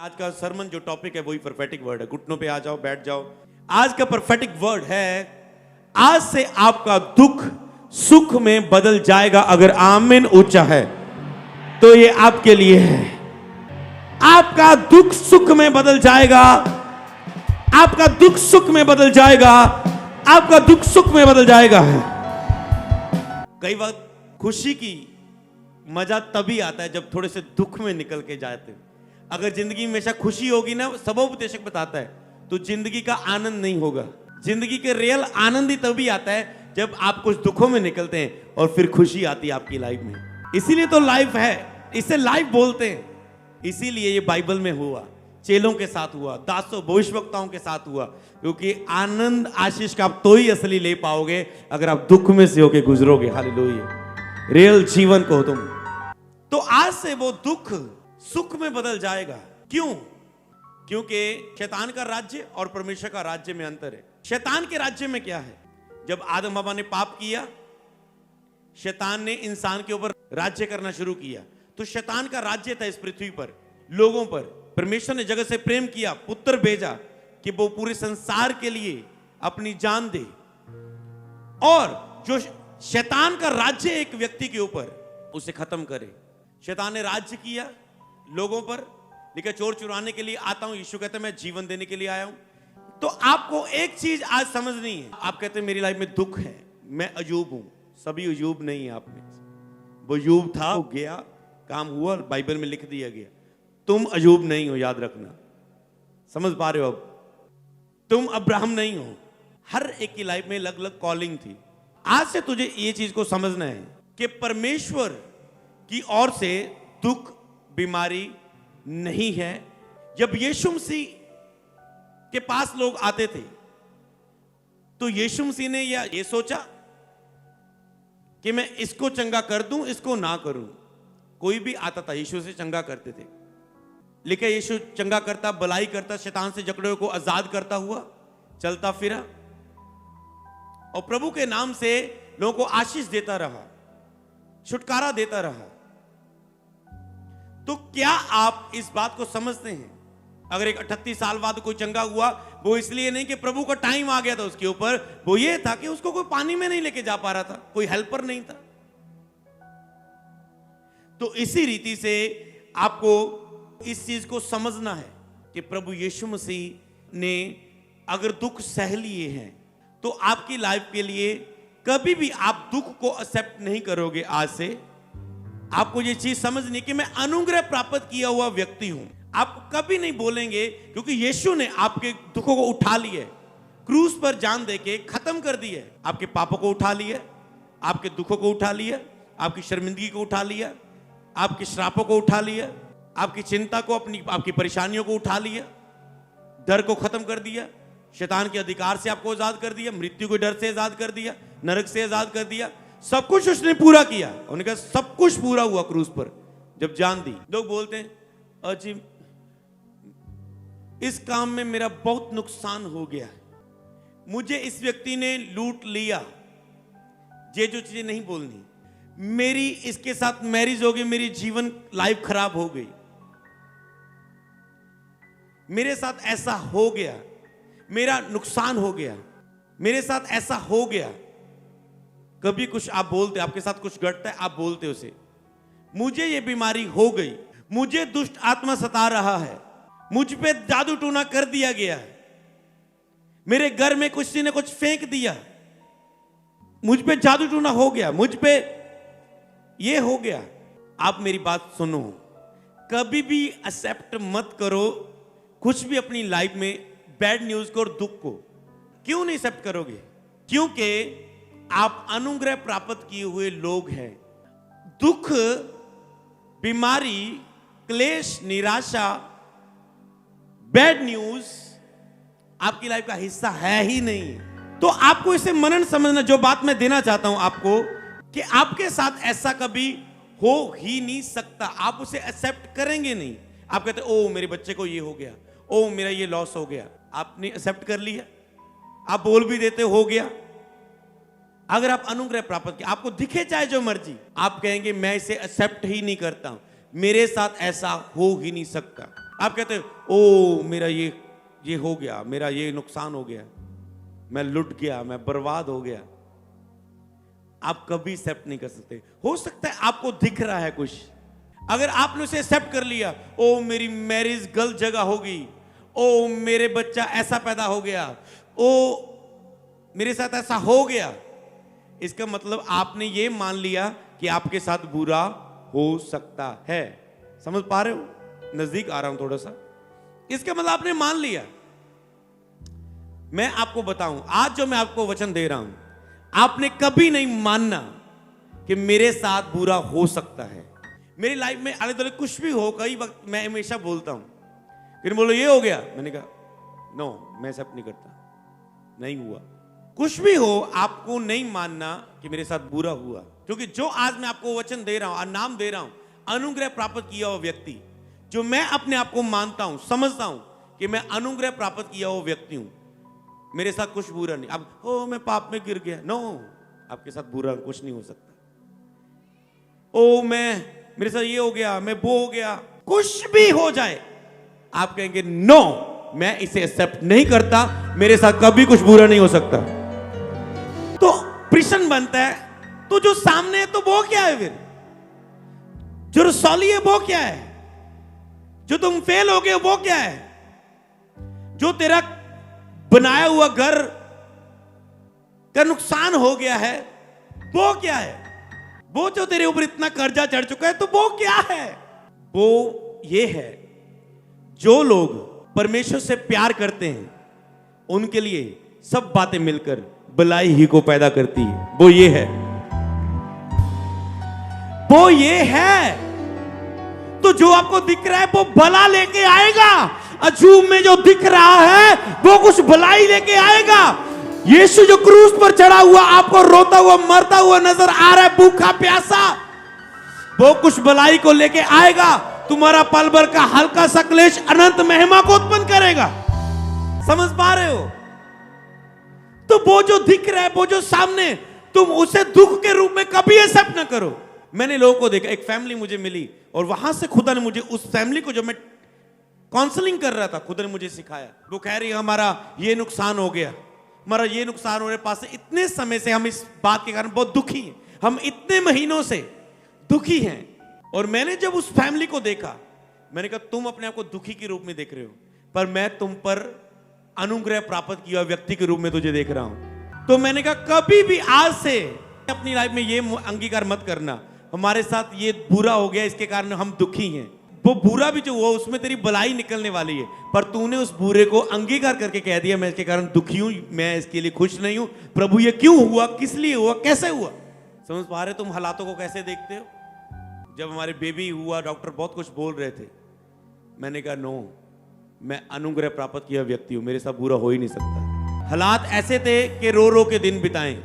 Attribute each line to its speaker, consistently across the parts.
Speaker 1: आज का सरमन जो टॉपिक है वही प्रोफेटिक वर्ड है। घुटनों पे आ जाओ, बैठ जाओ। आज का प्रोफेटिक वर्ड है, आज से आपका दुख सुख में बदल जाएगा। अगर आमीन ऊंचा है तो ये आपके लिए है। आपका दुख सुख में बदल जाएगा। आपका दुख सुख में बदल जाएगा। आपका दुख सुख में बदल जाएगा। कई वक्त खुशी की मजा तभी आता है जब थोड़े से दुख में निकल के जाते हैं। अगर जिंदगी में हमेशा खुशी होगी ना, सबोपदेशक बताता है, तो जिंदगी का आनंद नहीं होगा। जिंदगी के रियल आनंद ही तभी आता है जब आप कुछ दुखों में निकलते हैं और फिर खुशी आती है आपकी लाइफ में। इसीलिए तो लाइफ है, इसे लाइफ बोलते हैं। इसीलिए ये बाइबल में हुआ, चेलों के साथ हुआ, दासों भविष्यवक्ताओं के साथ हुआ, क्योंकि आनंद आशीष का आप तो ही असली ले पाओगे अगर आप दुख में से होके गुजरोगे। हालेलुया, रियल जीवन को तुम। तो आज से वो दुख सुख में बदल जाएगा। क्यों? क्योंकि शैतान का राज्य और परमेश्वर का राज्य में अंतर है। शैतान के राज्य में क्या है? जब आदम बाबा ने पाप किया, शैतान ने इंसान के ऊपर राज्य करना शुरू किया। तो शैतान का राज्य था इस पृथ्वी पर, लोगों पर। परमेश्वर ने जगत से प्रेम किया, पुत्र भेजा कि वो पूरे संसार के लिए अपनी जान दे। और जो शैतान का राज्य एक व्यक्ति के ऊपर, उसे खत्म करे। शैतान ने राज्य किया लोगों पर, लेकिन चोर चुराने के लिए आता हूं। यीशु कहते हैं मैं जीवन देने के लिए आया हूं। तो आपको एक चीज आज समझनी है। आप कहते हैं मेरी लाइफ में दुख है, मैं अयूब हूं। सभी अयूब नहीं है आप में। वो अयूब था, वो गया, काम हुआ, बाइबल में लिख दिया गया। तुम अयूब नहीं हो, याद रखना। समझ पा रहे हो? अब तुम अब्राहम नहीं हो। हर एक की लाइफ में अलग अलग कॉलिंग थी। आज से तुझे ये चीज को समझना है कि परमेश्वर की ओर से दुख बीमारी नहीं है। जब यीशु मसीह के पास लोग आते थे तो यीशु मसीह ने ये सोचा कि मैं इसको चंगा कर दूं, इसको ना करूं। कोई भी आता था यीशु से चंगा करते थे, लेकिन यीशु चंगा करता, भलाई करता, शैतान से जकड़े को आजाद करता हुआ चलता फिरा और प्रभु के नाम से लोगों को आशीष देता रहा, छुटकारा देता रहा। तो क्या आप इस बात को समझते हैं? अगर एक 38 साल बाद कोई चंगा हुआ, वो इसलिए नहीं कि प्रभु का टाइम आ गया था उसके ऊपर, वो ये था कि उसको कोई पानी में नहीं लेके जा पा रहा था, कोई हेल्पर नहीं था। तो इसी रीति से आपको इस चीज को समझना है कि प्रभु यीशु मसीह ने अगर दुख सह लिए हैं तो आपकी लाइफ के लिए कभी भी आप दुख को एक्सेप्ट नहीं करोगे। आज से आपको ये चीज समझनी कि मैं अनुग्रह प्राप्त किया हुआ व्यक्ति हूं। आप कभी नहीं बोलेंगे, क्योंकि यीशु ने आपके दुखों को उठा लिया, क्रूस पर जान देके खत्म कर दिया। आपके पापों को उठा लिया, आपके दुखों को उठा लिया, आपकी शर्मिंदगी को उठा लिया, आपके श्रापों को उठा लिया, आपकी चिंता को, आपकी परेशानियों को उठा लिया, डर को खत्म कर दिया, शैतान के अधिकार से आपको आजाद कर दिया, मृत्यु के डर से आजाद कर दिया, नरक से आजाद कर दिया। सब कुछ उसने पूरा किया। उन्होंने कहा सब कुछ पूरा हुआ क्रूस पर जब जान दी। लोग बोलते हैं अजी इस काम में मेरा बहुत नुकसान हो गया, मुझे इस व्यक्ति ने लूट लिया। ये जो चीजें नहीं बोलनी, मेरी इसके साथ मैरिज हो गई, मेरी जीवन लाइफ खराब हो गई, मेरे साथ ऐसा हो गया, मेरा नुकसान हो गया, मेरे साथ ऐसा हो गया। कभी कुछ आप बोलते, आपके साथ कुछ घटता है, आप बोलते उसे, मुझे ये बीमारी हो गई, मुझे दुष्ट आत्मा सता रहा है, मुझ पे जादू टूना कर दिया गया है, मेरे घर में किसी ने कुछ फेंक दिया, मुझ पे जादू टूना हो गया, मुझ पे ये हो गया। आप मेरी बात सुनो, कभी भी एक्सेप्ट मत करो कुछ भी अपनी लाइफ में, बैड न्यूज को और दुख को। क्यों नहीं एक्सेप्ट करोगे? क्योंकि आप अनुग्रह प्राप्त किए हुए लोग हैं। दुख, बीमारी, क्लेश, निराशा, बैड न्यूज आपकी लाइफ का हिस्सा है ही नहीं। तो आपको इसे मनन समझना। जो बात मैं देना चाहता हूं आपको, कि आपके साथ ऐसा कभी हो ही नहीं सकता। आप उसे एक्सेप्ट करेंगे नहीं। आप कहते ओ मेरे बच्चे को ये हो गया, ओ मेरा ये लॉस हो गया। आपने एक्सेप्ट कर लिया, आप बोल भी देते हो गया। अगर आप अनुग्रह प्राप्त किया, आपको दिखे चाहे जो मर्जी, आप कहेंगे मैं इसे एक्सेप्ट ही नहीं करता, मेरे साथ ऐसा हो ही नहीं सकता। आप कहते हो ओ मेरा ये हो गया, मेरा ये नुकसान हो गया, मैं लुट गया, मैं बर्बाद हो गया। आप कभी एक्सेप्ट नहीं कर सकते। हो सकता है आपको दिख रहा है कुछ, अगर आपने उसे एक्सेप्ट कर लिया, ओ मेरी मैरिज गलत जगह होगी, ओ मेरे बच्चा ऐसा पैदा हो गया, ओ मेरे साथ ऐसा हो गया, इसका मतलब आपने ये मान लिया कि आपके साथ बुरा हो सकता है। समझ पा रहे हो? नजदीक आ रहा हूं थोड़ा सा। इसका मतलब आपने मान लिया। मैं आपको बताऊं, आज जो मैं आपको वचन दे रहा हूं, आपने कभी नहीं मानना कि मेरे साथ बुरा हो सकता है। मेरी लाइफ में आले दुआले कुछ भी हो, कई वक्त मैं हमेशा बोलता हूं, फिर बोलो ये हो गया, मैंने कहा नो, मैं एक्सेप्ट नहीं करता, नहीं हुआ। कुछ भी हो, आपको नहीं मानना कि मेरे साथ बुरा हुआ, क्योंकि जो आज मैं आपको वचन दे रहा हूं और नाम दे रहा हूं, अनुग्रह प्राप्त किया हुआ व्यक्ति, जो मैं अपने आप को मानता हूं, समझता हूं कि मैं अनुग्रह प्राप्त किया हुआ व्यक्ति हूं, मेरे साथ कुछ बुरा नहीं। अब ओ मैं पाप में गिर गया, नो, आपके साथ बुरा कुछ नहीं हो सकता। ओ मेरे साथ ये हो गया, मैं वो हो गया, कुछ भी हो जाए, आप कहेंगे नो, मैं इसे एक्सेप्ट नहीं करता, मेरे साथ कभी कुछ बुरा नहीं हो सकता। तो प्रश्न बनता है, तो जो सामने है तो वो क्या है? फिर जो रसौली है वो क्या है? जो तुम फेल हो गए वो क्या है? जो तेरा बनाया हुआ घर का नुकसान हो गया है वो क्या है? वो जो तेरे ऊपर इतना कर्जा चढ़ चुका है तो वो क्या है? वो ये है, जो लोग परमेश्वर से प्यार करते हैं उनके लिए सब बातें मिलकर भलाई ही को पैदा करती है। वो ये है, वो ये है। तो जो आपको दिख रहा है वो भला लेके आएगा, अजूब में जो दिख रहा है वो कुछ भलाई लेके आएगा। यीशु जो क्रूस पर चढ़ा हुआ आपको रोता हुआ मरता हुआ नजर आ रहा है, भूखा प्यासा, वो कुछ भलाई को लेके आएगा। तुम्हारा पल भर का हल्का सा क्लेश अनंत महिमा को उत्पन्न करेगा। समझ पा रहे हो? तो वो जो दिख रहा है, वो जो सामने, तुम उसे दुख के रूप में कभी एक्सेप्ट ना करो। मैंने लोगों को देखा, एक फैमिली मुझे मिली और वहां से खुदा ने मुझे उस फैमिली को, जो मैं काउंसलिंग कर रहा था, खुदा ने मुझे सिखाया। वो कह रही है हमारा ये नुकसान हो गया, हमारा ये नुकसान होने पास से इतने समय से हम इस बात के कारण बहुत दुखी हैं, हम इतने महीनों से दुखी हैं। और मैंने जब उस फैमिली को देखा, मैंने कहा तुम अपने आप को दुखी के रूप में देख रहे हो, पर मैं तुम पर अनुग्रह प्राप्त किया व्यक्ति के रूप में तुझे देख रहा हूं। तो मैंने कहा कभी भी आज से अपनी लाइफ में ये अंगीकार मत करना, हमारे साथ ये बुरा हो गया इसके कारण हम दुखी हैं। वो बुरा भी जो हुआ उसमें तेरी भलाई निकलने वाली है, पर तूने उस बुरे को अंगीकार करके कह दिया मैं इसके कारण दुखी हूं, मैं इसके लिए खुश नहीं हूं। प्रभु ये क्यों हुआ, किस लिए हुआ, कैसे हुआ? समझ पा रहे तुम हालातों को कैसे देखते हो? जब हमारे बेबी हुआ, डॉक्टर बहुत कुछ बोल रहे थे, मैंने कहा नो, मैं अनुग्रह प्राप्त किया व्यक्ति हूं, मेरे साथ बुरा हो ही नहीं सकता। हालात ऐसे थे कि रो रो के दिन बिताएं,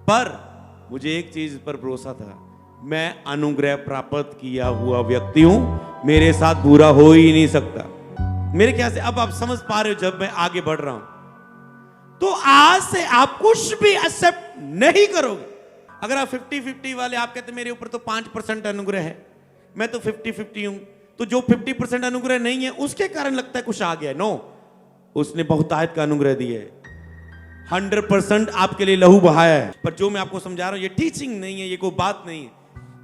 Speaker 1: पर मुझे एक चीज पर भरोसा था, मैं अनुग्रह प्राप्त किया हुआ व्यक्ति हूं, मेरे साथ बुरा हो ही नहीं सकता। मेरे ख्याल से अब आप समझ पा रहे हो जब मैं आगे बढ़ रहा हूं। तो आज से आप कुछ भी एक्सेप्ट नहीं करोगे। अगर आप 50-50 वाले, आप कहते मेरे ऊपर तो 5% अनुग्रह है, मैं तो 50-50 हूं, तो जो 50% अनुग्रह नहीं है उसके कारण लगता है कुछ आ गया। नो, उसने बहुतायत का अनुग्रह दिया है, 100% आपके लिए लहू बहाया है। पर जो मैं आपको समझा रहा हूं ये टीचिंग नहीं है, ये कोई बात नहीं है,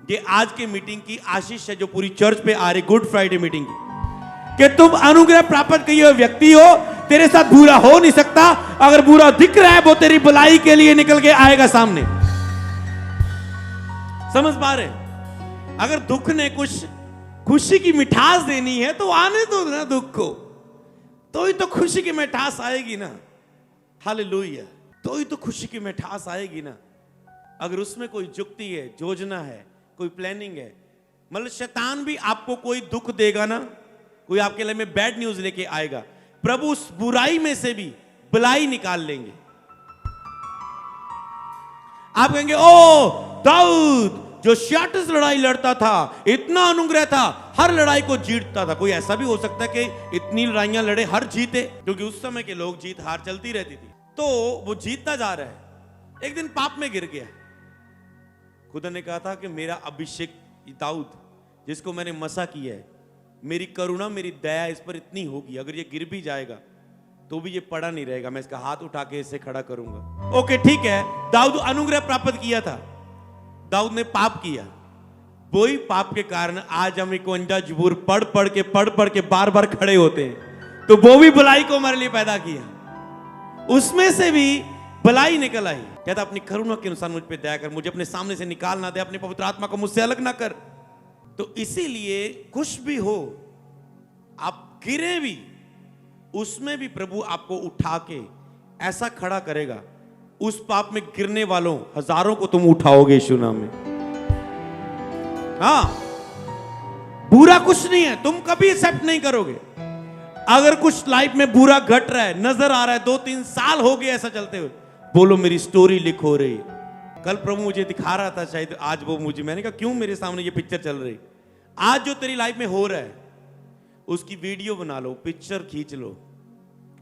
Speaker 1: ये आज की मीटिंग की आशीष है जो पूरी चर्च पे आ रही, गुड फ्राइडे मीटिंग की, कि तुम अनुग्रह प्राप्त किए हुए व्यक्ति हो, तेरे साथ बुरा हो नहीं सकता। अगर बुरा दिख रहा है वो तेरी भलाई के लिए निकल के आएगा सामने। समझ पा रहे? अगर दुख ने कुछ खुशी की मिठास देनी है तो आने दो ना दुख को, तो ही तो खुशी की मिठास आएगी ना। हालेलुया, तो ही तो खुशी की मिठास आएगी ना। अगर उसमें कोई जुक्ति है, योजना है, कोई प्लानिंग है, मतलब शैतान भी आपको कोई दुख देगा ना, कोई आपके लिए में बैड न्यूज लेके आएगा, प्रभु उस बुराई में से भी भलाई निकाल लेंगे। आप कहेंगे ओ दाऊद जो 66 लड़ाई लड़ता था, इतना अनुग्रह था, हर लड़ाई को जीतता था। कोई ऐसा भी हो सकता है कि इतनी लड़ाइयां लड़े हर जीते, क्योंकि उस समय के लोग जीत हार चलती रहती थी। तो वो जीतता जा रहा है, एक दिन पाप में गिर गया। खुदा ने कहा था कि मेरा अभिषेक दाऊद जिसको मैंने मसा किया है, मेरी करुणा मेरी दया इस पर इतनी होगी, अगर ये गिर भी जाएगा तो भी ये पड़ा नहीं रहेगा, मैं इसका हाथ उठा के इसे खड़ा करूंगा। ओके ठीक है, दाऊद अनुग्रह प्राप्त किया था, दाऊद ने पाप किया, वही पाप के कारण आज हम 51 जबूर पढ़ पढ़ के बार बार खड़े होते हैं। तो वो भी भलाई को हमारे लिए पैदा किया, उसमें से भी भलाई निकल आई। कहता अपनी करुणा के अनुसार मुझ पे दया कर, मुझे अपने सामने से निकाल ना दे, अपनी पवित्र आत्मा को मुझसे अलग ना कर। तो इसीलिए कुछ भी हो, आप गिरे भी, उसमें भी प्रभु आपको उठा के ऐसा खड़ा करेगा, उस पाप में गिरने वालों हजारों को तुम उठाओगे यीशु नाम में। हाँ, बुरा कुछ नहीं है, तुम कभी एक्सेप्ट नहीं करोगे। अगर कुछ लाइफ में बुरा घट रहा है, नजर आ रहा है, 2-3 साल हो गए ऐसा चलते हुए, बोलो मेरी स्टोरी लिख हो रही है। कल प्रभु मुझे दिखा रहा था, शायद आज वो मुझे, मैंने कहा क्यों मेरे सामने ये पिक्चर चल रही। आज जो तेरी लाइफ में हो रहा है उसकी वीडियो बना लो, पिक्चर खींच लो,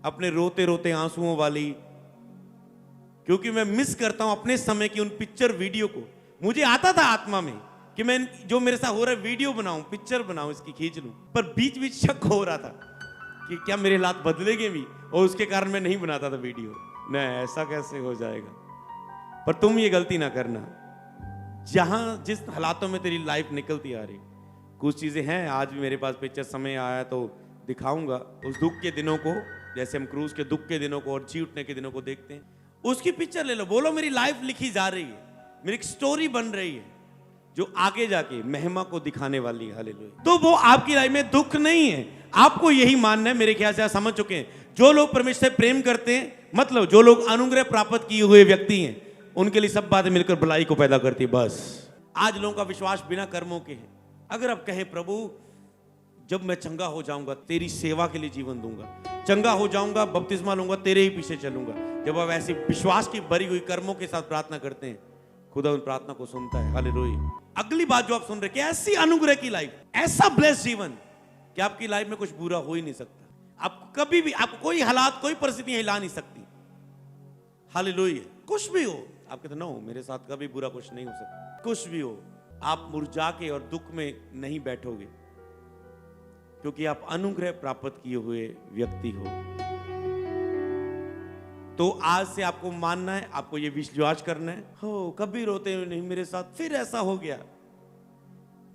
Speaker 1: अपने रोते रोते आंसुओं वाली, क्योंकि मैं मिस करता हूं अपने समय की उन पिक्चर वीडियो को। मुझे आता था आत्मा में कि मैं जो मेरे साथ हो रहा है वीडियो बनाऊं, पिक्चर बनाऊं, इसकी खींच लूं, पर बीच बीच शक हो रहा था कि क्या मेरे हालात बदलेंगे भी, और उसके कारण मैं नहीं बनाता था वीडियो। नहीं, ऐसा कैसे हो जाएगा। पर तुम ये गलती ना करना, जहां जिस हालातों में तेरी लाइफ निकलती आ रही, कुछ चीजें हैं, आज भी मेरे पास पिक्चर समय आया तो दिखाऊंगा, उस दुख के दिनों को, जैसे हम क्रूज के दुख के दिनों को और जी उठने के दिनों को देखते हैं, उसकी पिक्चर ले लो, बोलो मेरी लाइफ लिखी जा रही है, मेरी एक स्टोरी बन रही है जो आगे जाके महिमा को दिखाने वाली है। हालेलुया। तो वो आपकी लाइफ में दुख नहीं है, आपको यही मानना है। मेरे ख्याल से आप समझ चुके हैं, जो लोग परमेश्वर से प्रेम करते हैं, मतलब जो लोग अनुग्रह प्राप्त किए हुए व्यक्ति हैं, उनके लिए सब बातें मिलकर भलाई को पैदा करती है। बस आज लोगों का विश्वास बिना कर्मों के है। अगर आप कहें प्रभु जब मैं चंगा हो जाऊंगा तेरी सेवा के लिए जीवन दूंगा, चंगा हो जाऊंगा बपतिस्मा लूंगा तेरे ही पीछे चलूंगा, जब आप ऐसी विश्वास की भरी हुई कर्मों के साथ प्रार्थना करते हैं, खुदा उन प्रार्थना को सुनता है। हालेलुया। अगली बात जो आप सुन रहे कि ऐसी अनुग्रह की लाइफ, ऐसा ब्लेस जीवन कि आपकी लाइफ में कुछ बुरा हो ही नहीं सकता। आप कभी भी, आपको कोई हालात, कोई परिस्थितियां हिला नहीं सकती। हालेलुया। कुछ भी हो, आप कहते नो मेरे साथ कभी बुरा कुछ नहीं हो सकता। कुछ भी हो, आप मुरझा के और दुख में नहीं बैठोगे, क्योंकि आप अनुग्रह प्राप्त किए हुए व्यक्ति हो। तो आज से आपको मानना है, आपको ये विश्वास करना है, हो कभी रोते हुए नहीं, मेरे साथ फिर ऐसा हो गया,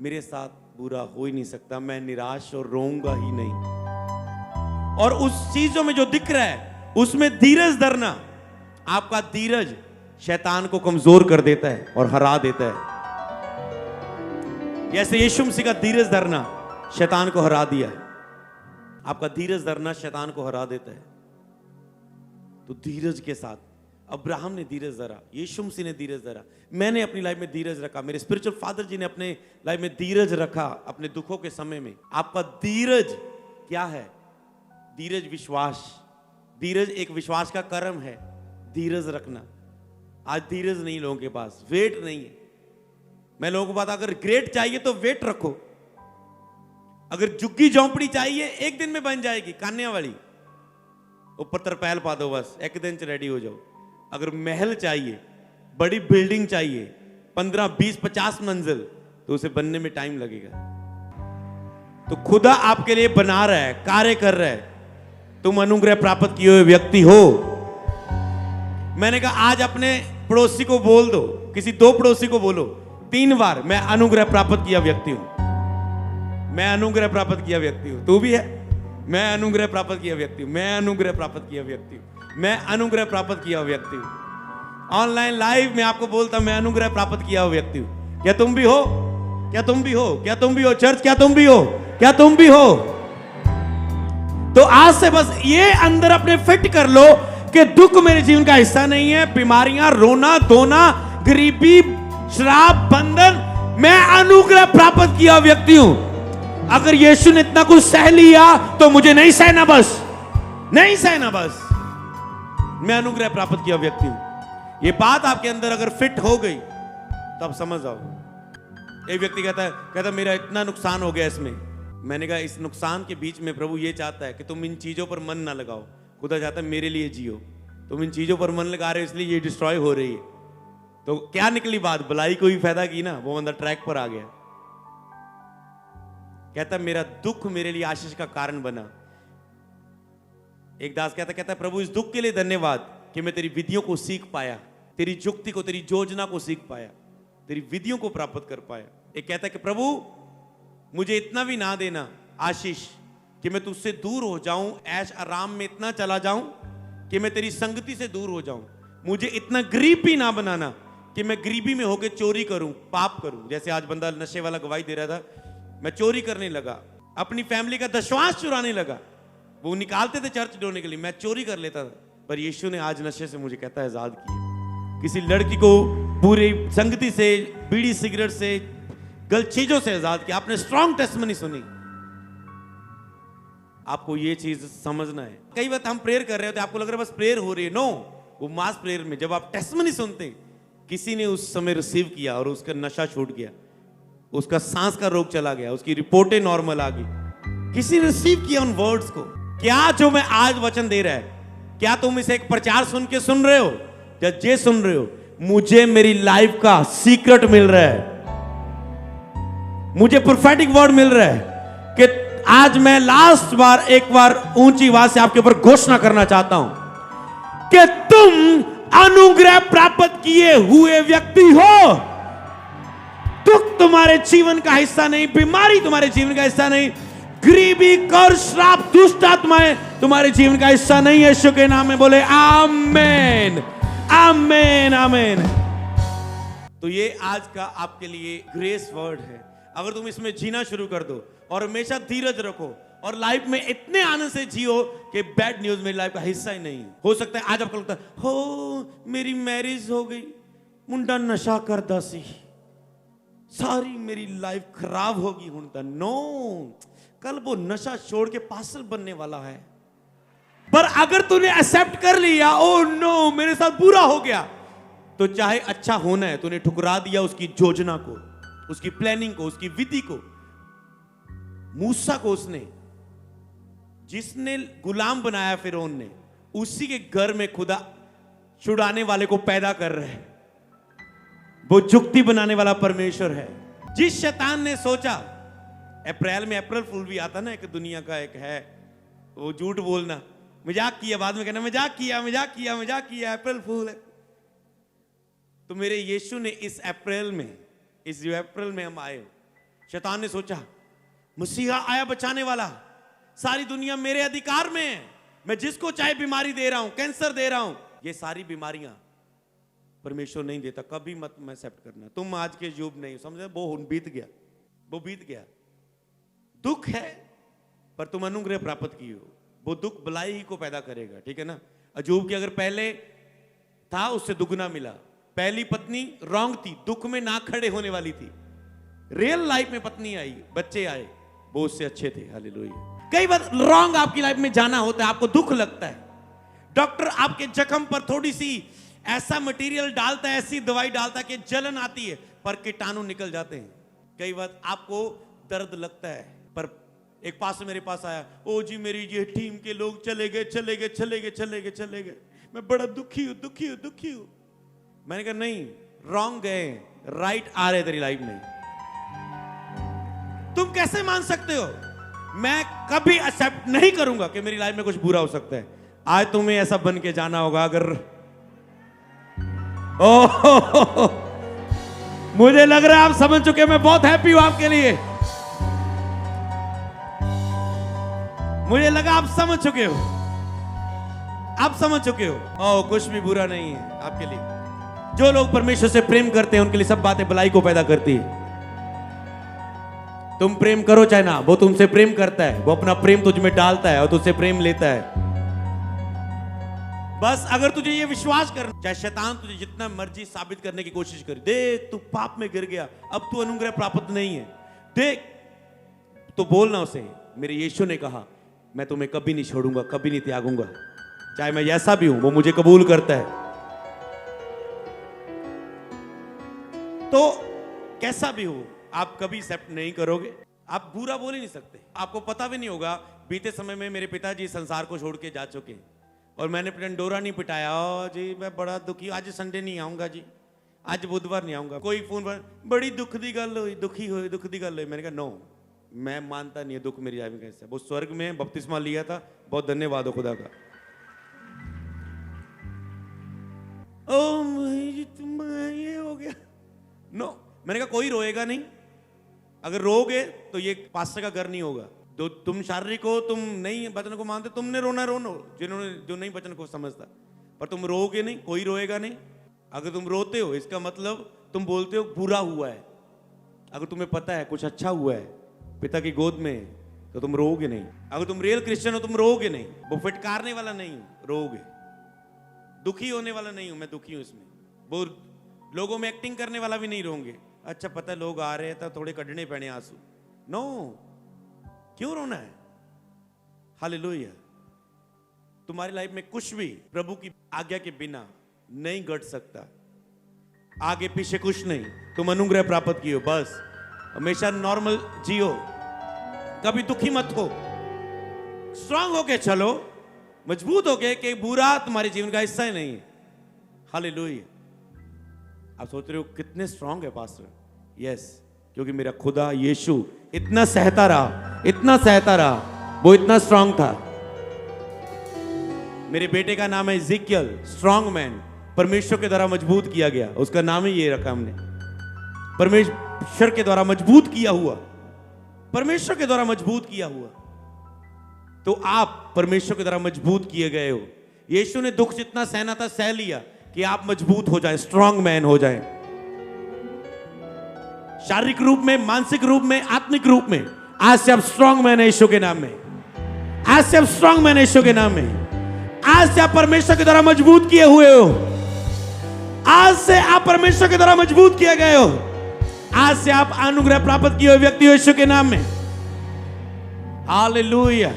Speaker 1: मेरे साथ बुरा हो ही नहीं सकता, मैं निराश और रोऊंगा ही नहीं। और उस चीजों में जो दिख रहा है उसमें धीरज धरना, आपका धीरज शैतान को कमजोर कर देता है और हरा देता है। जैसे यीशु मसीह का धीरज धरना शैतान को हरा दिया है, आपका धीरज धरना शैतान को हरा देता है। तो धीरज के साथ अब्राहम ने धीरज धरा, यीशु मसीह ने धीरज धरा, मैंने अपनी लाइफ में धीरज रखा, मेरे स्पिरिचुअल फादर जी ने अपने लाइफ में धीरज रखा अपने दुखों के समय में। आपका धीरज क्या है? धीरज विश्वास, धीरज एक विश्वास का कर्म है, धीरज रखना। आज धीरज नहीं लोगों के पास, वेट नहीं है। मैं लोगों को बात, अगर ग्रेट चाहिए तो वेट रखो, अगर झुग्गी झोंपड़ी चाहिए एक दिन में बन जाएगी, कान्या वाली, ऊपर तरपाल पा दो, बस एक दिन से रेडी हो जाओ। अगर महल चाहिए, बड़ी बिल्डिंग चाहिए, 15, 20, 50 मंजिल, तो उसे बनने में टाइम लगेगा। तो खुदा आपके लिए बना रहा है, कार्य कर रहा है। तुम अनुग्रह प्राप्त किए हुए व्यक्ति हो। मैंने कहा आज अपने पड़ोसी को बोल दो, किसी 2 पड़ोसी को बोलो 3 बार, मैं अनुग्रह प्राप्त किया व्यक्ति हूं, मैं अनुग्रह प्राप्त किया व्यक्ति हूं। तू भी है? मैं अनुग्रह प्राप्त किया व्यक्ति हूं, मैं अनुग्रह प्राप्त किया व्यक्ति हूं, मैं अनुग्रह प्राप्त किया व्यक्ति हूं। ऑनलाइन लाइव में आपको बोलता मैं अनुग्रह प्राप्त किया हुआ व्यक्ति हूं। क्या तुम भी हो? क्या तुम भी हो? क्या तुम भी हो? चर्च क्या तुम भी हो? क्या तुम भी हो? तो आज से बस ये अंदर अपने फिट कर लो कि दुख मेरे जीवन का हिस्सा नहीं है, बीमारियां, रोना धोना, गरीबी, श्राप, बंधन, मैं अनुग्रह प्राप्त किया व्यक्ति हूं। अगर यीशु ने इतना कुछ सह लिया तो मुझे नहीं सहना, बस नहीं सहना, बस मैं अनुग्रह प्राप्त किया व्यक्ति हूं। ये बात आपके अंदर अगर फिट हो गई तो आप समझ जाओ। एक व्यक्ति कहता मेरा इतना नुकसान हो गया इसमें। मैंने कहा इस नुकसान के बीच में प्रभु ये चाहता है कि तुम इन चीजों पर मन ना लगाओ। खुदा चाहता है मेरे लिए जियो, तुम इन चीजों पर मन लगा रहे हो इसलिए ये डिस्ट्रॉय हो रही है। तो क्या निकली बात? भलाई को ही फायदा की ना, वो बंदा ट्रैक पर आ गया। कहता मेरा दुख मेरे लिए आशीष का कारण बना। एक दास कहता प्रभु इस दुख के लिए धन्यवाद कि मैं तेरी विधियों को सीख पाया, तेरी युक्ति को, तेरी योजना को सीख पाया, तेरी विधियों को प्राप्त कर पाया। एक कहता है कि प्रभु मुझे इतना भी ना देना आशीष कि मैं तुझसे दूर हो जाऊं, ऐश आराम में इतना चला जाऊं कि मैं तेरी संगति से दूर हो जाऊं। मुझे इतना गरीब भी ना बनाना कि मैं गरीबी में होकर चोरी करूं, पाप करूं। जैसे आज बंदा नशे वाला गवाही दे रहा था, मैं चोरी करने लगा, अपनी फैमिली का दशवांश चुराने लगा। वो निकालते थे चर्च डोने के लिए, मैं चोरी कर लेता था। पर यीशु ने आज नशे से मुझे कहता है आजाद किया। किसी लड़की को पूरी संगति से, बीड़ी सिगरेट से, गलत चीजों से आजाद किया। आपने स्ट्रॉन्ग टेस्टमनी सुनी। आपको ये चीज समझना है। कई बार हम प्रेयर कर रहे होते, आपको लग रहा है बस प्रेयर हो रही है। नो, वो मास प्रेयर में जब आप टेस्टमनी सुनते हैं, किसी ने उस समय रिसीव किया और उसका नशा छूट गया, उसका सांस का रोग चला गया, उसकी रिपोर्टें नॉर्मल आ गई, किसी ने रिसीव किया उन वर्ड्स को। क्या जो मैं आज वचन दे रहा है, क्या तुम इसे एक प्रचार सुन के सुन रहे हो या जे सुन रहे हो? मुझे मेरी लाइफ का सीक्रेट मिल रहा है, मुझे प्रोफेटिक वर्ड मिल रहा है कि आज मैं लास्ट बार एक बार ऊंची आवाज से आपके ऊपर घोषणा करना चाहता हूं कि तुम अनुग्रह प्राप्त किए हुए व्यक्ति हो। दुख तुम्हारे जीवन का हिस्सा नहीं, बीमारी तुम्हारे जीवन का हिस्सा नहीं, गरीबी, कर, श्राप, दुष्ट आत्माएं तुम्हारे जीवन का हिस्सा नहीं है। यीशु के नाम में बोले आमेन, आमेन, आमेन। तो ये आज का आपके लिए ग्रेस वर्ड है। अगर तुम इसमें जीना शुरू कर दो और हमेशा धीरज रखो और लाइफ में इतने आनंद से जियो कि बैड न्यूज मेरी लाइफ का हिस्सा ही नहीं हो सकता है। आज आपको लगता है हो मेरी मैरिज हो गई, मुंडा नशा करदा सी, सारी मेरी लाइफ खराब होगी हुण तां। नो, कल वो नशा छोड़ के पास्टर बनने वाला है। पर अगर तूने एक्सेप्ट कर लिया, ओ नो मेरे साथ बुरा हो गया, तो चाहे अच्छा होना है, तूने ठुकरा दिया उसकी योजना को, उसकी प्लानिंग को, उसकी विधि को। मूसा को उसने, जिसने गुलाम बनाया फिरौन ने, उसी के घर में खुदा छुड़ाने वाले को पैदा कर रहे हैं। वो जुक्ति बनाने वाला परमेश्वर है। जिस शैतान ने सोचा, अप्रैल में अप्रैल फूल भी आता ना, एक दुनिया का एक है, वो झूठ बोलना, मजाक किया, बाद में कहना मजाक किया, मजाक किया, मजाक किया, अप्रैल फूल है। तो मेरे यीशु ने इस अप्रैल में, इस जो अप्रैल में हम आए, शैतान ने सोचा मसीहा आया बचाने वाला, सारी दुनिया मेरे अधिकार में है, मैं जिसको चाहे बीमारी दे रहा हूं, कैंसर दे रहा हूं। ये सारी बीमारियां परमेश्वर नहीं देता, कभी मत मैं एक्सेप्ट करना। तुम आज के युग नहीं समझे, वो बीत गया, वो बीत गया। दुख है पर तुम अनुग्रह प्राप्त की हो, वो दुख भलाई ही को पैदा करेगा, ठीक है ना। अजूब की अगर पहले था उससे दुगना मिला। पहली पत्नी रॉन्ग थी, दुख में ना खड़े होने वाली थी। रियल लाइफ में पत्नी आई, बच्चे आए, वो उससे अच्छे थे। हालेलुया। कई बार रॉन्ग आपकी लाइफ में जाना होता है, आपको दुख लगता है, डॉक्टर आपके जख्म पर थोड़ी सी ऐसा मटेरियल डालता है, ऐसी दवाई डालता है कि जलन आती है, पर कीटाणु निकल जाते हैं। कई बार आपको दर्द लगता है, पर एक पास मेरे पास आया, ओ जी मेरी ये टीम के लोग चले गए, चले गए, चले गए, चले गए, चले गए, मैं बड़ा दुखी हूं, दुखी हूं, दुखी हूं। मैंने कहा नहीं, रॉन्ग गए, राइट आ रहे तेरी लाइफ में। तुम कैसे मान सकते हो? मैं कभी एक्सेप्ट नहीं करूंगा कि मेरी लाइफ में कुछ बुरा हो सकता है। आज तुम्हें ऐसा बन के जाना होगा। अगर ओह, मुझे लग रहा है आप समझ चुके, मैं बहुत हैप्पी हूं आपके लिए। मुझे लगा आप समझ चुके हो, आप समझ चुके हो। ओह, कुछ भी बुरा नहीं है आपके लिए। जो लोग परमेश्वर से प्रेम करते हैं उनके लिए सब बातें भलाई को पैदा करती है। तुम प्रेम करो चाहे ना, वो तुमसे प्रेम करता है, वो अपना प्रेम तुझ में डालता है और तुझसे प्रेम लेता है। बस अगर तुझे ये विश्वास करना, चाहे शैतान तुझे जितना मर्जी साबित करने की कोशिश करे, देख तू पाप में गिर गया, अब तू अनुग्रह प्राप्त नहीं है, देख, तो बोलना उसे, मेरे यीशु ने कहा मैं तुम्हें कभी नहीं छोड़ूंगा, कभी नहीं त्यागूंगा, चाहे मैं जैसा भी हूं, वो मुझे कबूल करता है। तो कैसा भी हो, आप कभी एक्सेप्ट नहीं करोगे, आप बुरा बोल ही नहीं सकते। आपको पता भी नहीं होगा, बीते समय में मेरे पिताजी संसार को छोड़ के जा चुके हैं और मैंने डंडोरा नहीं पिटाया, ओ जी मैं बड़ा दुखी, आज संडे नहीं आऊंगा जी, आज बुधवार नहीं आऊंगा। कोई फोन पर बड़ी दुख दी गल हुई, दुखी हुई, दुख दी गल हुई। मैंने कहा नो, मैं मानता नहीं है दुख मेरी लाइफ में कैसे है। वो स्वर्ग में बपतिस्मा लिया था, बहुत धन्यवाद हो खुदा का। ओ तुम ये हो गया नो मैंने कहा कोई रोएगा नहीं। अगर रोगे तो ये पास्टर का घर नहीं होगा। तो तुम शारीरिक हो, तुम नहीं वचन को मानते, तुमने रोना रोनो, जिन्होंने जो नहीं वचन को समझता, पर तुम रोगे नहीं, कोई रोएगा नहीं। अगर तुम रोते हो इसका मतलब तुम बोलते हो बुरा हुआ है। अगर तुम्हें पता है कुछ अच्छा हुआ है पिता की गोद में, तो तुम रोगे नहीं। अगर तुम रियल क्रिश्चियन हो तुम रोगे नहीं। वो फिटकारने वाला नहीं हूं, रोगे। दुखी होने वाला नहीं हूं, मैं दुखी हूं इसमें। वो लोगों में एक्टिंग करने वाला भी नहीं रोंगे। अच्छा पता है लोग आ रहे हैं तो थोड़े कढ़ने पड़े आंसू। नो, क्यों रोना है? हालेलुया। तुम्हारी लाइफ में कुछ भी प्रभु की आज्ञा के बिना नहीं घट सकता। आगे पीछे कुछ नहीं, तुम अनुग्रह प्राप्त किए हो, बस हमेशा नॉर्मल जियो, कभी दुखी मत हो, स्ट्रांग होके चलो, मजबूत होके कि बुरा तुम्हारे जीवन का हिस्सा ही नहीं है। हालेलुया। आप सोच रहे हो कितने स्ट्रांग है पास्टर? यस, क्योंकि मेरा खुदा यीशु इतना सहता रहा, इतना सहता रहा, वो इतना स्ट्रांग था। मेरे बेटे का नाम है इज़ेकियल, स्ट्रांग मैन, परमेश्वर के द्वारा मजबूत किया गया, उसका नाम ही ये रखा हमने। परमेश्वर के द्वारा मजबूत किया हुआ, परमेश्वर के द्वारा मजबूत किया हुआ। तो आप परमेश्वर के द्वारा मजबूत किए गए हो। यीशु ने दुख जितना सहना था सह लिया कि आप मजबूत हो जाए, स्ट्रांग मैन हो जाए, शारीरिक रूप में, मानसिक रूप में, आत्मिक रूप में। आज से आप स्ट्रांग मैन है यीशु के नाम में। आज से आप स्ट्रांग मैन है यीशु के नाम में। आज से आप परमेश्वर के द्वारा मजबूत किए हुए हो। आज से आप परमेश्वर के द्वारा मजबूत किए गए हो। आज से आप अनुग्रह प्राप्त किए हुए व्यक्ति हो यीशु के नाम में। Hallelujah,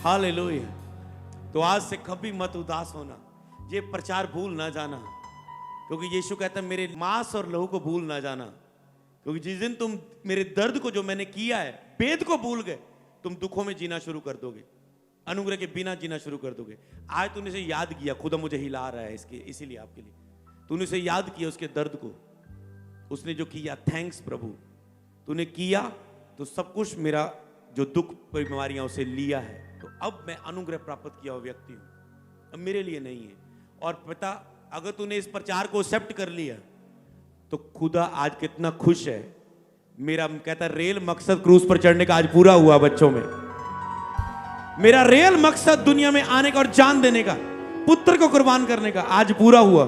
Speaker 1: hallelujah. तो आज से कभी मत उदास होना, ये प्रचार भूल ना जाना, क्योंकि यीशु कहता है मेरे मांस और लहू को भूल ना जाना। क्योंकि जिस दिन तुम मेरे दर्द को जो मैंने किया है, वेद को भूल गए, तुम दुखों में जीना शुरू कर दोगे, अनुग्रह के बिना जीना शुरू कर दोगे। आज तूने इसे याद किया, खुदा मुझे हिला रहा है इसके, इसीलिए आपके लिए तूने इसे याद किया, उसके दर्द को, उसने जो किया। थैंक्स प्रभु, तूने किया तो सब कुछ, मेरा जो दुख बीमारियां उसे लिया है, तो अब मैं अनुग्रह प्राप्त किया हुआ व्यक्ति हूं, अब मेरे लिए नहीं है। और पता, अगर तूने इस प्रचार को एक्सेप्ट कर लिया तो खुदा आज कितना खुश है। मेरा कहता है रेल मकसद क्रूज पर चढ़ने का आज पूरा हुआ बच्चों में। मेरा रियल मकसद दुनिया में आने का और जान देने का, पुत्र को कुर्बान करने का, आज पूरा हुआ।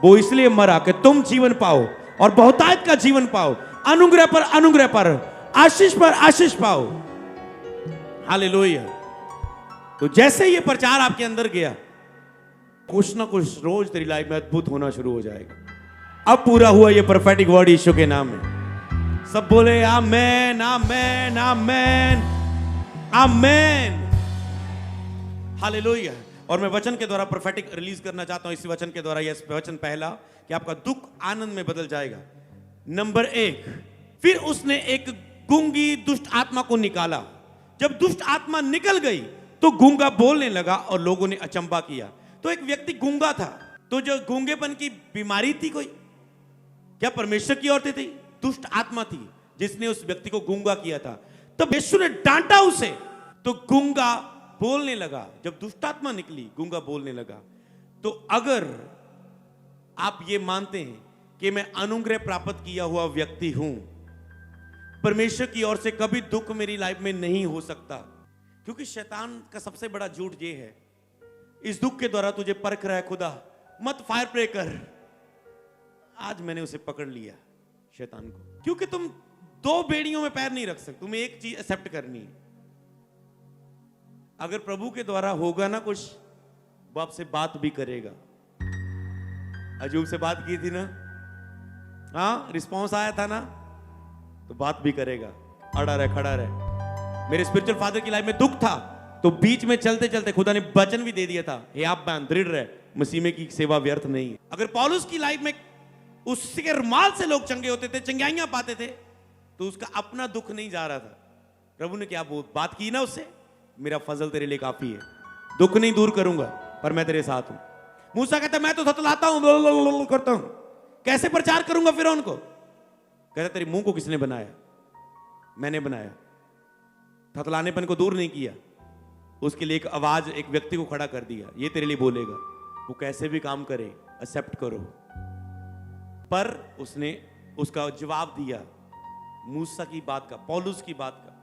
Speaker 1: वो इसलिए मरा कि तुम जीवन पाओ और बहुतायत का जीवन पाओ, अनुग्रह पर अनुग्रह पर, आशीष पर आशीष पाओ। हालेलुया। तो जैसे ये प्रचार आपके अंदर गया, कुछ ना कुछ रोज तेरी लाइफ में अद्भुत होना शुरू हो जाएगा। अब पूरा हुआ ये प्रोफेटिक वर्ड यीशु के नाम में। सब बोले आमेन, आमेन, आमेन, आमेन। हालेलुया। और मैं वचन के द्वारा प्रोफेटिक रिलीज करना चाहता हूं इस वचन के द्वारा। यह वचन पहला कि आपका दुख आनंद में बदल जाएगा। नंबर 1, फिर उसने एक गूंगी दुष्ट आत्मा को निकाला। जब दुष्ट आत्मा निकल गई तो गूंगा बोलने लगा और लोगों ने अचंभा किया। तो एक व्यक्ति गूंगा था, तो जो गूंगेपन की बीमारी थी कोई, क्या परमेश्वर की ओर से थी? दुष्ट आत्मा थी जिसने उस व्यक्ति को गूंगा किया था। तब यीशु ने डांटा उसे, तो गूंगा बोलने लगा। जब दुष्ट आत्मा निकली, गूंगा बोलने लगा। तो अगर आप ये मानते हैं कि मैं अनुग्रह प्राप्त किया हुआ व्यक्ति हूं, परमेश्वर की ओर से कभी दुख मेरी लाइफ में नहीं हो सकता। क्योंकि शैतान का सबसे बड़ा झूठ ये है, इस दुख के द्वारा तुझे परख रहा है खुदा, मत फायर प्ले कर। आज मैंने उसे पकड़ लिया, शैतान को। क्योंकि तुम 2 बेड़ियों में पैर नहीं रख सकते, तुम्हें एक चीज एक्सेप्ट करनी है। अगर प्रभु के द्वारा होगा ना कुछ, वो आपसे बात भी करेगा। अजूब से बात की थी ना, हाँ, रिस्पॉन्स आया था ना, तो बात भी करेगा। अड़ा रहे, खड़ा रहे। मेरे स्पिरिचुअल फादर की लाइफ में दुख था, तो बीच में चलते चलते खुदा ने वचन भी दे दिया था, हे आप दृढ़ रहे, मसीह में की सेवा व्यर्थ नहीं है। अगर पौलुस की लाइफ में उसके रुमाल से लोग चंगे होते थे, चंगाइयां पाते थे, तो उसका अपना दुख नहीं जा रहा था। प्रभु ने क्या बात की ना उससे, मेरा फजल तेरे लिए काफी है, दुख नहीं दूर करूंगा पर मैं तेरे साथ हूं। मूसा कहता मैं तो थतलाता हूं, करता हूं, कैसे प्रचार करूंगा फिर उनको? कहता तेरे मुंह को किसने बनाया? मैंने बनाया। थतलानेपन को दूर नहीं किया, उसके लिए एक आवाज, एक व्यक्ति को खड़ा कर दिया, ये तेरे लिए बोलेगा, वो कैसे भी काम करे एक्सेप्ट करो। पर उसने उसका जवाब दिया मूसा की बात का, पौलुस की बात का।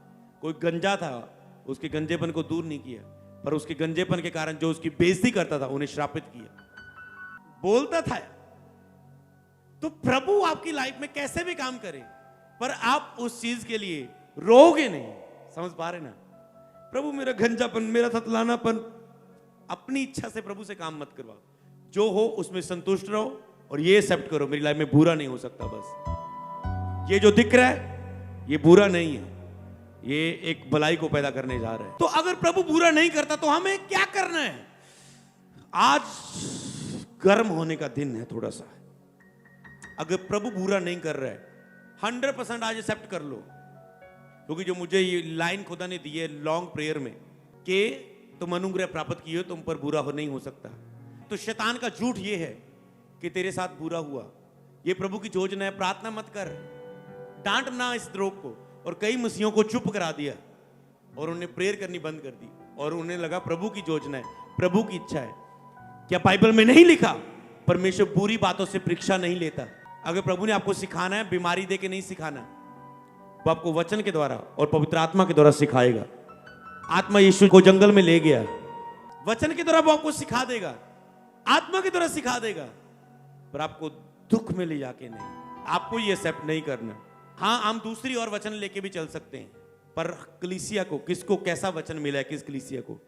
Speaker 1: कोई गंजा था, उसके गंजेपन को दूर नहीं किया, पर उसके गंजेपन के कारण जो उसकी बेइज्जती करता था उन्हें श्रापित किया। बोलता था। तो प्रभु आपकी लाइफ में कैसे भी काम करे, पर आप उस चीज के लिए रोगे नहीं। समझ पा रहे ना? प्रभु मेरा गंजापन, मेरा थतलानापन, अपनी इच्छा से प्रभु से काम मत करवाओ। जो हो उसमें संतुष्ट रहो और ये एक्सेप्ट करो, मेरी लाइफ में बुरा नहीं हो सकता। बस ये जो दिख रहा है ये बुरा नहीं है, ये एक भलाई को पैदा करने जा रहा है। तो अगर प्रभु बुरा नहीं करता तो हमें क्या करना है? आज गर्म होने का दिन है थोड़ा सा। अगर प्रभु बुरा नहीं कर रहा है 100% आज एक्सेप्ट कर लो, क्योंकि जो मुझे ये लाइन खुदा ने दी है लॉन्ग प्रेयर में कि तुम अनुग्रह प्राप्त किए हो, तुम पर बुरा हो नहीं हो सकता। तो शैतान का झूठ ये है कि तेरे साथ बुरा हुआ, ये प्रभु की योजना है। प्रार्थना मत कर, डांट ना इस रोग को। और कई मसीहों को चुप करा दिया और उन्हें प्रेयर करनी बंद कर दी, और उन्हें लगा प्रभु की योजना है, प्रभु की इच्छा है। क्या बाइबल में नहीं लिखा परमेश्वर बुरी बातों से परीक्षा नहीं लेता? अगर प्रभु ने आपको सिखाना है, बीमारी दे के नहीं सिखाना, वो आपको वचन के द्वारा और पवित्र आत्मा के द्वारा सिखाएगा। आत्मा यीशु को जंगल में ले गया, वचन के द्वारा वो आपको सिखा देगा, आत्मा के द्वारा सिखा देगा, पर आपको दुख में ले जाके नहीं। आपको ये एक्सेप्ट नहीं करना। हाँ, हम दूसरी और वचन लेके भी चल सकते हैं, पर कलीसिया को, किसको कैसा वचन मिला है, किस कलीसिया को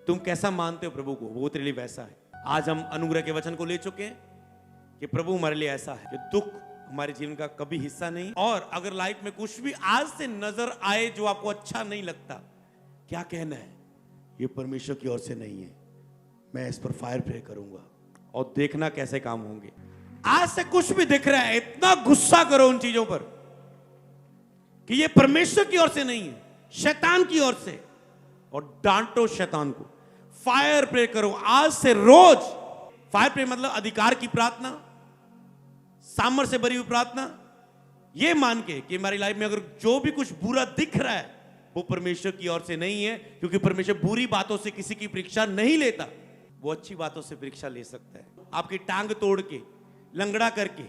Speaker 1: तुम कैसा मानते हो प्रभु को, वो तेरे लिए वैसा है। आज हम अनुग्रह के वचन को ले चुके हैं कि प्रभु हमारे लिए ऐसा है कि दुख हमारे जीवन का कभी हिस्सा नहीं। और अगर लाइफ में कुछ भी आज से नजर आए जो आपको अच्छा नहीं लगता, क्या कहना है? ये परमेश्वर की ओर से नहीं है, मैं इस पर फायर प्रे करूंगा और देखना कैसे काम होंगे। आज से कुछ भी दिख रहा है, इतना गुस्सा करो उन चीजों पर कि ये परमेश्वर की ओर से नहीं है, शैतान की ओर से, और डांटो शैतान को। फायर प्रे करो आज से रोज। फायर प्रे मतलब अधिकार की प्रार्थना, सामर्थ से भरी हुई प्रार्थना, ये मान के कि हमारी लाइफ में अगर जो भी कुछ बुरा दिख रहा है वो परमेश्वर की ओर से नहीं है, क्योंकि परमेश्वर बुरी बातों से किसी की परीक्षा नहीं लेता, वो अच्छी बातों से परीक्षा ले सकता है। आपकी टांग तोड़ के, लंगड़ा करके,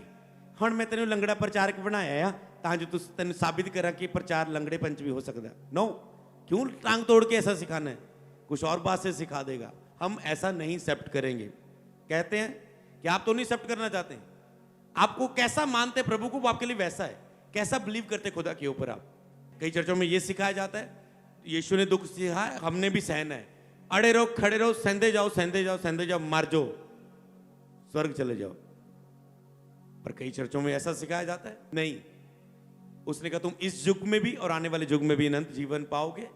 Speaker 1: हाँ मैं तेने लंगड़ा प्रचारक बनाया तां जो तेन साबित करा कि प्रचार लंगड़े पंच भी हो सकता है। नो, क्यों टांग तोड़ के ऐसा सिखाना है? कुछ और बात से सिखा देगा। हम ऐसा नहीं एक्सेप्ट करेंगे। कहते हैं कि आप तो नहीं एक्सेप्ट करना चाहते, आपको कैसा मानते प्रभु को वो आपके लिए वैसा है। कैसा बिलीव करते खुदा के ऊपर आप। कई चर्चों में ये सिखाया जाता है यीशु ने दुख सिखाया, हमने भी सहना है। अड़े रहो, खड़े रहो, सहते जाओ, सहते जाओ, सहते जाओ, मर जाओ, स्वर्ग चले जाओ। पर कई चर्चों में ऐसा सिखाया जाता है नहीं। उसने कहा तुम इस युग में भी और आने वाले युग में भी अनंत जीवन पाओगे।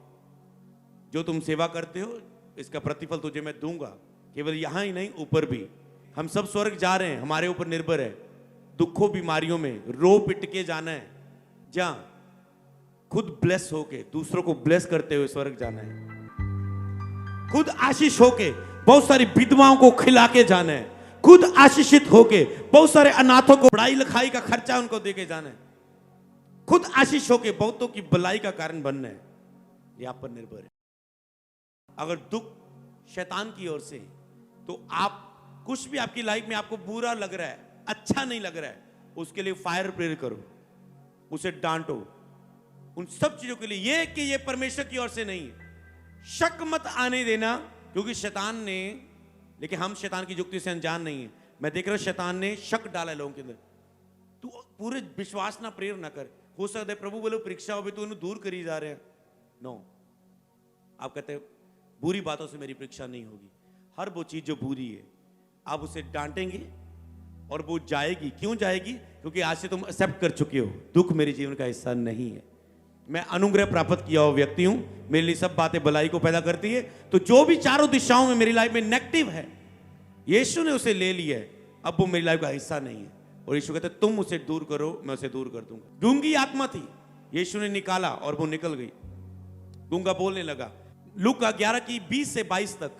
Speaker 1: जो तुम सेवा करते हो इसका प्रतिफल तुझे मैं दूंगा, केवल यहां ही नहीं ऊपर भी। हम सब स्वर्ग जा रहे हैं, हमारे ऊपर निर्भर है। दुखों बीमारियों में रो पिट के जाना है, जहां खुद ब्लेस होके दूसरों को ब्लेस करते हुए स्वर्ग जाना है। खुद आशीष होके बहुत सारी विधवाओं को खिला के जाना है। खुद आशीषित होके बहुत सारे अनाथों को पढ़ाई लिखाई का खर्चा उनको दे के जाना है। खुद आशीष होके बहुतों की भलाई का कारण बनना है। ये आप पर निर्भर है। अगर दुख शैतान की ओर से, तो आप कुछ भी आपकी लाइफ में आपको बुरा लग रहा है, अच्छा नहीं लग रहा है, उसके लिए फायर प्रेयर करो, उसे डांटो। उन सब चीजों के लिए ये कि ये परमेश्वर की ओर से नहीं है। शक मत आने देना, क्योंकि शैतान ने, लेकिन हम शैतान की युक्ति से अनजान नहीं है। मैं देख रहा हूं शैतान ने शक डाला लोगों के अंदर। तू पूरे विश्वास ना प्रेयर ना कर। हो सकता है प्रभु बोले परीक्षा हो भी तो इन्हें दूर करी जा रहे हैं। नो, आप कहते हैं बुरी बातों से मेरी परीक्षा नहीं होगी। हर वो चीज जो बुरी है आप उसे डांटेंगे और वो जाएगी। क्यों जाएगी? क्योंकि आज से तुम एक्सेप्ट कर चुके हो दुख मेरे जीवन का हिस्सा नहीं है। मैं अनुग्रह प्राप्त किया हुआ व्यक्ति हूं, मेरे लिए सब बातें भलाई को पैदा करती है। तो जो भी चारों दिशाओं में मेरी लाइफ में नेगेटिव है, यीशु ने उसे ले लिया है, अब वो मेरी लाइफ का हिस्सा नहीं है। और यीशु कहते तुम उसे दूर करो, मैं उसे दूर कर दूंगा। गूंगी आत्मा थी, यीशु ने निकाला और वो निकल गई। गूंगा बोलने लगा। लूका 11 की 20 से 22 तक।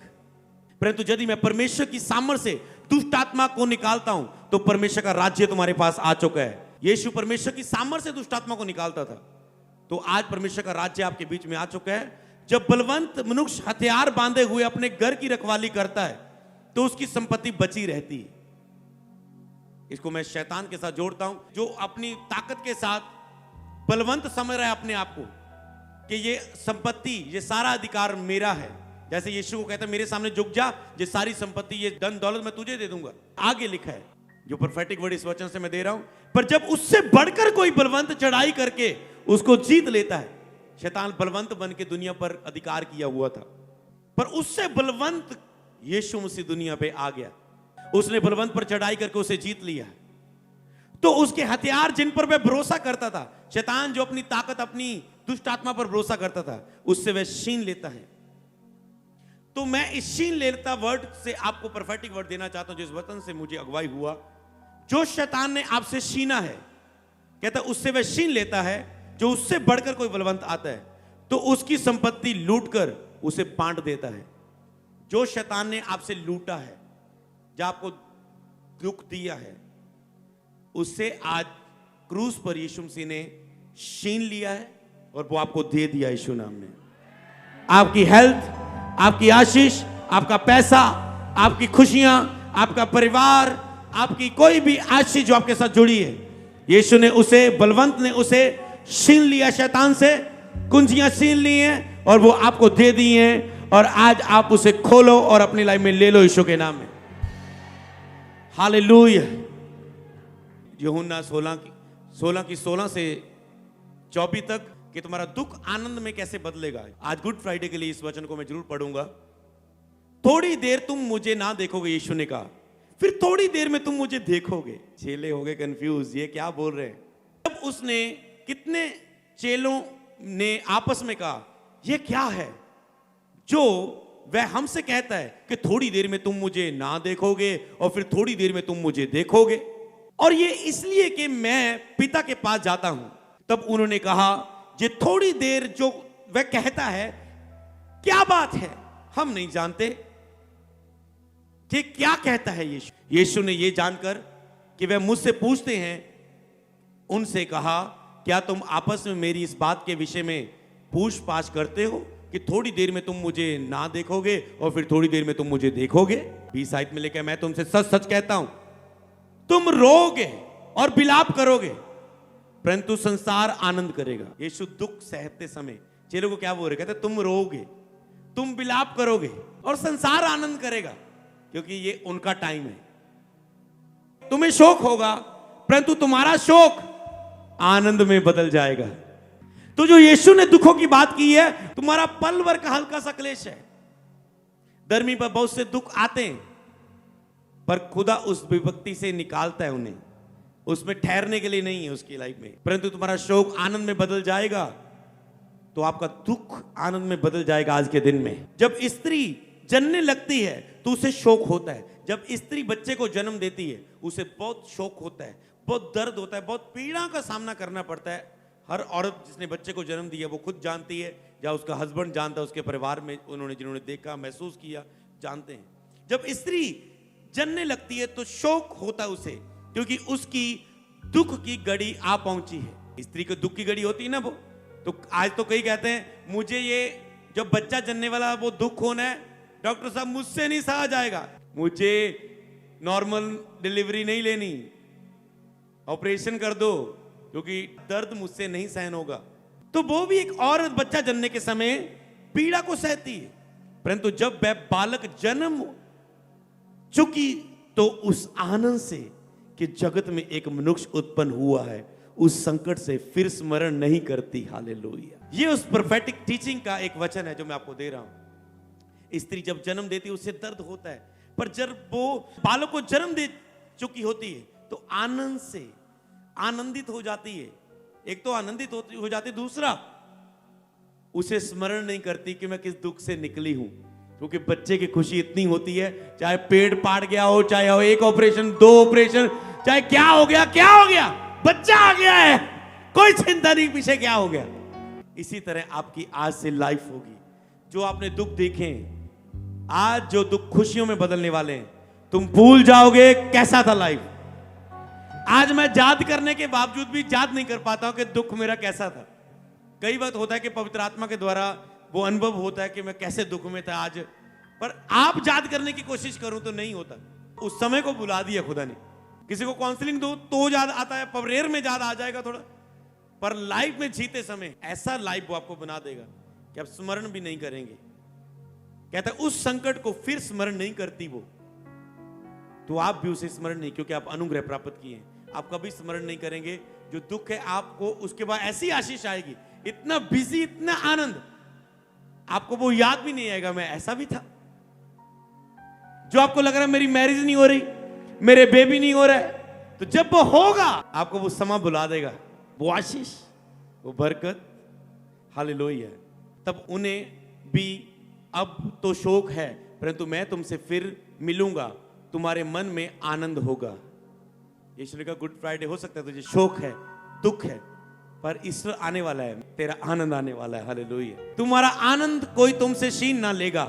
Speaker 1: परंतु यदि मैं परमेश्वर की सामर्थ से दुष्ट आत्मा को निकालता हूं तो परमेश्वर का राज्य तुम्हारे पास आ चुका है। यीशु परमेश्वर की सामर्थ से दुष्ट आत्मा को निकालता था। तो आज परमेश्वर का राज्य आपके बीच में आ चुका है। जब बलवंत मनुष्य हथियार बांधे हुए अपने घर की रखवाली करता है तो उसकी संपत्ति बची रहती है। इसको मैं शैतान के साथ जोड़ता हूं, जो अपनी ताकत के साथ बलवंत समझ रहा है अपने आप को कि ये संपत्ति, ये सारा अधिकार मेरा है। जैसे यीशु को कहता है मेरे सामने झुक जा, ये सारी संपत्ति, ये धन दौलत मैं तुझे दे दूंगा। आगे लिखा है, जो प्रोफेटिक वर्ड इस वचन से मैं दे रहा हूं। पर जब उससे बढ़कर कोई बलवंत चढ़ाई करके उसको जीत लेता है, शैतान बलवंत बन के दुनिया पर अधिकार किया हुआ था, पर उससे बलवंत यीशु मसीह दुनिया पे आ गया। उसने बलवंत पर चढ़ाई करके उसे जीत लिया। तो उसके हथियार जिन पर वह भरोसा करता था, शैतान जो अपनी ताकत, अपनी दुष्ट आत्मा पर भरोसा करता था, उससे वह छीन लेता है। तो मैं इस छीन लेता वर्ड से आपको प्रोफेटिक वर्ड देना चाहता हूं, जिस वचन से मुझे अगुवाई हुआ। जो शैतान ने आपसे छीना है, कहता उससे वह छीन लेता है। जो उससे बढ़कर कोई बलवंत आता है तो उसकी संपत्ति लूटकर उसे बांट देता है। जो शैतान ने आपसे लूटा है, जो आपको दुख दिया है, उससे आज क्रूस पर यीशु मसीह ने छीन लिया है और वो आपको दे दिया यीशु नाम में। आपकी हेल्थ, आपकी आशीष, आपका पैसा, आपकी खुशियां, आपका परिवार, आपकी कोई भी आशीष जो आपके साथ जुड़ी है, यीशु ने उसे, बलवंत ने उसे छीन लिया। शैतान से कुंजियां छीन ली हैं और वो आपको दे दी हैं, और आज आप उसे खोलो और अपनी लाइफ में ले लो यीशु के नाम में। हालेलुया। यूहन्ना 16 से 24 तक कि तुम्हारा दुख आनंद में कैसे बदलेगा। आज गुड फ्राइडे के लिए इस वचन को मैं जरूर पढ़ूंगा। थोड़ी देर तुम मुझे ना देखोगे, यीशु ने कहा, फिर थोड़ी देर में तुम मुझे देखोगे। चेले हो गए कंफ्यूज, ये क्या बोल रहे हैं। तब उसने, कितने चेलों ने आपस में कहा, यह क्या है जो वह हमसे कहता है कि थोड़ी देर में तुम मुझे ना देखोगे और फिर थोड़ी देर में तुम मुझे देखोगे, और ये इसलिए कि मैं पिता के पास जाता हूं। तब उन्होंने कहा, ये थोड़ी देर जो वह कहता है, क्या बात है, हम नहीं जानते। ये क्या कहता है यीशु। यीशु ने यह जानकर कि वह मुझसे पूछते हैं, उनसे कहा, क्या तुम आपस में मेरी इस बात के विषय में पूछताछ करते हो कि थोड़ी देर में तुम मुझे ना देखोगे और फिर थोड़ी देर में तुम मुझे देखोगे। 20 आयत में लेकर, मैं तुमसे सच सच कहता हूं, तुम रोओगे और विलाप करोगे, परंतु संसार आनंद करेगा। यीशु दुख सहते समय चेलों को क्या बोल रहे, कहते तुम रोओगे, तुम विलाप करोगे और संसार आनंद करेगा, क्योंकि ये उनका टाइम है। तुम्हें शोक होगा, परंतु तुम्हारा शोक आनंद में बदल जाएगा। तो जो यीशु ने दुखों की बात की है, तुम्हारा पल भर का हल्का सा क्लेश है। धर्मी पर बहुत से दुख आते हैं, पर खुदा उस विभक्ति से निकालता है उन्हें, उसमें ठहरने के लिए नहीं है उसकी लाइफ में। परंतु तुम्हारा शोक आनंद में बदल जाएगा, तो आपका दुख आनंद में बदल जाएगा। आज के दिन में जब स्त्री जनने लगती है तो उसे शोक होता है। जब स्त्री बच्चे को जन्म देती है, उसे बहुत शोक होता है, बहुत दर्द होता है, बहुत पीड़ा का सामना करना पड़ता है। हर औरत जिसने बच्चे को जन्म दिया वो खुद जानती है, या उसका हस्बैंड जानता है, उसके परिवार में उन्होंने जिन्होंने देखा, महसूस किया, जानते हैं। जब स्त्री जनने लगती है तो शोक होता है उसे, क्योंकि उसकी दुख की घड़ी आ पहुंची है। स्त्री को दुख की घड़ी होती है ना वो, तो आज तो कई कहते हैं मुझे ये जब बच्चा जनने वाला वो दुख होना है, डॉक्टर साहब मुझसे नहीं सहा जाएगा, मुझे नॉर्मल डिलीवरी नहीं लेनी, ऑपरेशन कर दो, क्योंकि दर्द मुझसे नहीं सहन होगा। तो वो भी एक औरत बच्चा जनने के समय पीड़ा को सहती है, परंतु जब वह बालक जन्म चुकी तो उस आनंद से कि जगत में एक मनुष्य उत्पन्न हुआ है, उस संकट से फिर स्मरण नहीं करती। हालेलुया। ये उस प्रोफेटिक टीचिंग का एक वचन है जो मैं आपको दे रहा हूं। स्त्री जब जन्म देती है उससे दर्द होता है, पर जब वो बालक को जन्म दे चुकी होती है तो आनंद से आनंदित हो जाती है। एक तो आनंदित हो जाती, दूसरा उसे स्मरण नहीं करती कि मैं किस दुख से निकली हूं, क्योंकि बच्चे की खुशी इतनी होती है, चाहे पेड़ पाट गया हो, चाहे हो एक ऑपरेशन, 2 ऑपरेशन, चाहे क्या हो गया, बच्चा आ गया है, कोई चिंता नहीं पीछे क्या हो गया। इसी तरह आपकी आज से लाइफ होगी। जो आपने दुख देखे, आज जो दुख खुशियों में बदलने वाले हैं, तुम भूल जाओगे कैसा था लाइफ। आज मैं याद करने के बावजूद भी याद नहीं कर पाता हूं कि दुख मेरा कैसा था। कई बार होता है कि पवित्र आत्मा के द्वारा वो अनुभव होता है कि मैं कैसे दुख में था आज, पर आप याद करने की कोशिश करूं तो नहीं होता। उस समय को बुला दिया खुदा ने। किसी को काउंसलिंग दो तो याद आता है, पवरेर में याद आ जाएगा थोड़ा, पर लाइफ में जीते समय ऐसा लाइफ वो आपको बना देगा कि आप स्मरण भी नहीं करेंगे। कहता है उस संकट को फिर स्मरण नहीं करती वो, तो आप भी उसे स्मरण नहीं, क्योंकि आप अनुग्रह प्राप्त किए हैं, आप कभी स्मरण नहीं करेंगे। जो दुख है आपको उसके बाद ऐसी आशीष आएगी, इतना बिजी, इतना आनंद, आपको वो याद भी नहीं आएगा मैं ऐसा भी था। जो आपको लग रहा है मेरी मैरिज नहीं हो रही, मेरे बेबी नहीं हो रहा है, तो जब वो होगा आपको वो समा बुला देगा, वो आशीष, वो बरकत, हालेलुया। तब उन्हें भी अब तो शोक है, परंतु मैं तुमसे फिर मिलूंगा, तुम्हारे मन में आनंद होगा। यीशु का गुड फ्राइडे हो सकता है तुझे शोक है, दुख है, पर ईश्वर आने वाला है, तेरा आनंद आने वाला है। हालेलुया। तुम्हारा आनंद कोई तुमसे छीन ना लेगा।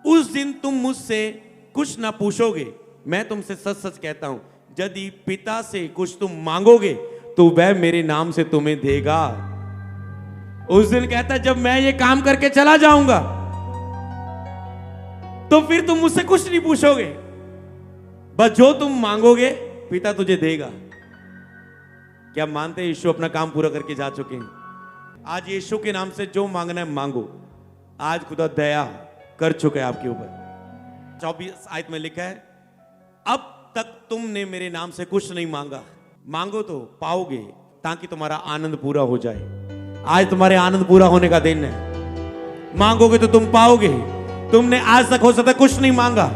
Speaker 1: उस दिन तुम मुझसे कुछ ना पूछोगे। मैं तुमसे सच सच कहता हूं, यदि पिता से कुछ तुम मांगोगे तो वह मेरे नाम से तुम्हें देगा। उस दिन कहता है जब मैं ये काम करके चला जाऊंगा तो फिर तुम मुझसे कुछ नहीं पूछोगे, बस जो तुम मांगोगे पिता तुझे देगा। क्या मानते हैं यीशु अपना काम पूरा करके जा चुके हैं? आज यीशु के नाम से जो मांगना है मांगो। आज खुदा दया कर चुका है आपके ऊपर। 24 आयत में लिखा है, अब तक तुमने मेरे नाम से कुछ नहीं मांगा, मांगो तो पाओगे, ताकि तुम्हारा आनंद पूरा हो जाए। आज तुम्हारे आनंद पूरा होने का दिन है। मांगोगे तो तुम पाओगे। तुमने आज तक हो सकता है कुछ नहीं मांगा,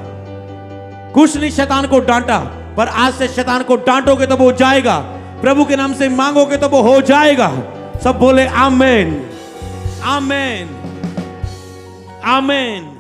Speaker 1: कुछ नहीं शैतान को डांटा, पर आज से शैतान को डांटोगे तो वो जाएगा। प्रभु के नाम से मांगोगे तो वो हो जाएगा। सब बोले आमेन, आमेन, आमेन।